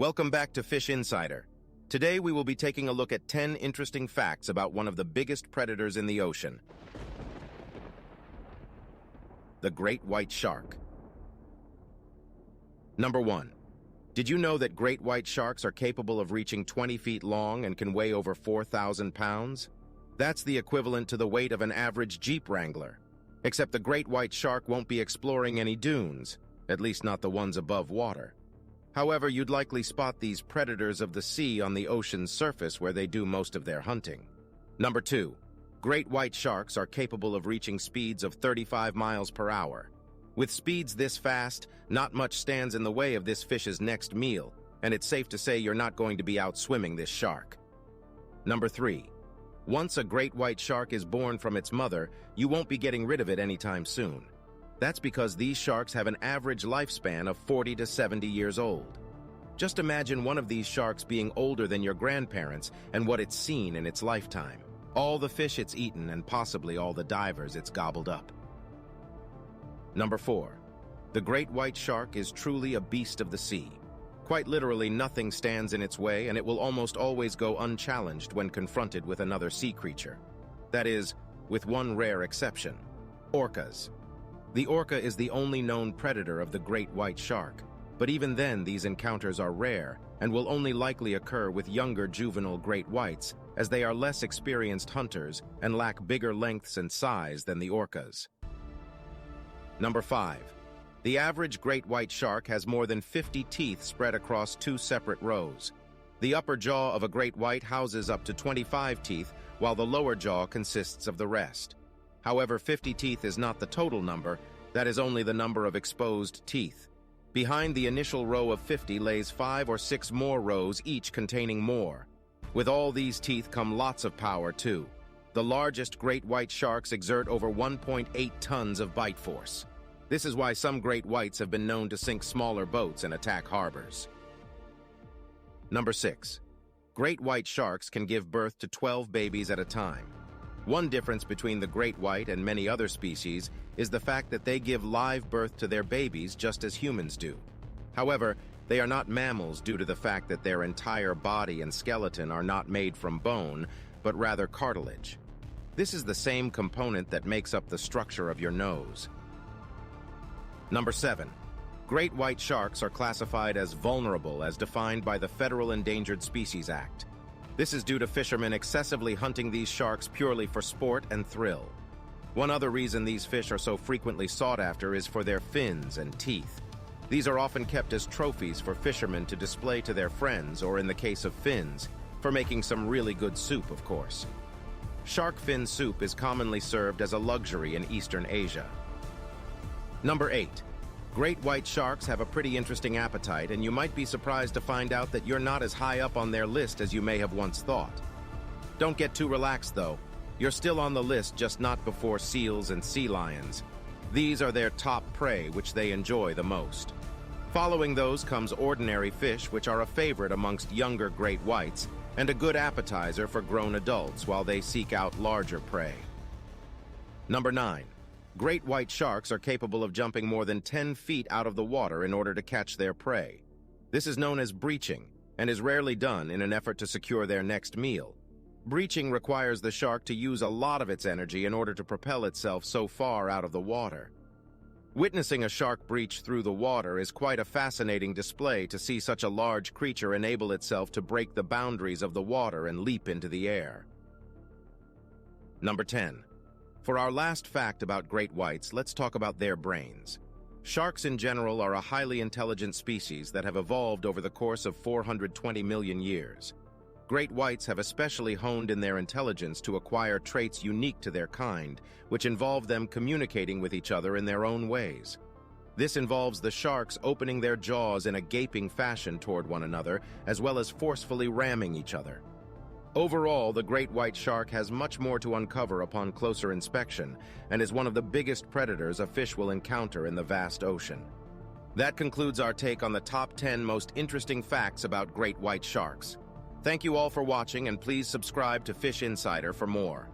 Welcome back to Fish Insider. Today we will be taking a look at 10 interesting facts about one of the biggest predators in the ocean, the great white shark. Number 1. Did you know that great white sharks are capable of reaching 20 feet long and can weigh over 4,000 pounds? That's the equivalent to the weight of an average Jeep Wrangler. Except the great white shark won't be exploring any dunes, at least not the ones above water. However, you'd likely spot these predators of the sea on the ocean's surface where they do most of their hunting. Number 2. Great white sharks are capable of reaching speeds of 35 miles per hour. With speeds this fast, not much stands in the way of this fish's next meal, and it's safe to say you're not going to be out swimming this shark. Number 3. Once a great white shark is born from its mother, you won't be getting rid of it anytime soon. That's because these sharks have an average lifespan of 40 to 70 years old. Just imagine one of these sharks being older than your grandparents and what it's seen in its lifetime. All the fish it's eaten and possibly all the divers it's gobbled up. Number 4. The great white shark is truly a beast of the sea. Quite literally, nothing stands in its way, and it will almost always go unchallenged when confronted with another sea creature. That is, with one rare exception: orcas. The orca is the only known predator of the great white shark, but even then these encounters are rare and will only likely occur with younger juvenile great whites, as they are less experienced hunters and lack bigger lengths and size than the orcas. Number 5. The average great white shark has more than 50 teeth spread across 2 separate rows. The upper jaw of a great white houses up to 25 teeth, while the lower jaw consists of the rest. However, 50 teeth is not the total number, that is only the number of exposed teeth. Behind the initial row of 50 lays 5 or 6 more rows, each containing more. With all these teeth come lots of power too. The largest great white sharks exert over 1.8 tons of bite force. This is why some great whites have been known to sink smaller boats and attack harbors. Number 6. Great white sharks can give birth to 12 babies at a time. One difference between the great white and many other species is the fact that they give live birth to their babies just as humans do. However, they are not mammals due to the fact that their entire body and skeleton are not made from bone, but rather cartilage. This is the same component that makes up the structure of your nose. Number 7. Great white sharks are classified as vulnerable as defined by the Federal Endangered Species Act. This is due to fishermen excessively hunting these sharks purely for sport and thrill. One other reason these fish are so frequently sought after is for their fins and teeth. These are often kept as trophies for fishermen to display to their friends, or in the case of fins, for making some really good soup, of course. Shark fin soup is commonly served as a luxury in Eastern Asia. Number 8. Great white sharks have a pretty interesting appetite, and you might be surprised to find out that you're not as high up on their list as you may have once thought. Don't get too relaxed, though. You're still on the list, just not before seals and sea lions. These are their top prey, which they enjoy the most. Following those comes ordinary fish, which are a favorite amongst younger great whites, and a good appetizer for grown adults while they seek out larger prey. Number 9. Great white sharks are capable of jumping more than 10 feet out of the water in order to catch their prey. This is known as breaching, and is rarely done in an effort to secure their next meal. Breaching requires the shark to use a lot of its energy in order to propel itself so far out of the water. Witnessing a shark breach through the water is quite a fascinating display to see such a large creature enable itself to break the boundaries of the water and leap into the air. Number 10. For our last fact about great whites, let's talk about their brains. Sharks in general are a highly intelligent species that have evolved over the course of 420 million years. Great whites have especially honed in their intelligence to acquire traits unique to their kind, which involve them communicating with each other in their own ways. This involves the sharks opening their jaws in a gaping fashion toward one another, as well as forcefully ramming each other. Overall, the great white shark has much more to uncover upon closer inspection, and is one of the biggest predators a fish will encounter in the vast ocean. That concludes our take on the top 10 most interesting facts about great white sharks. Thank you all for watching, and please subscribe to Fish Insider for more.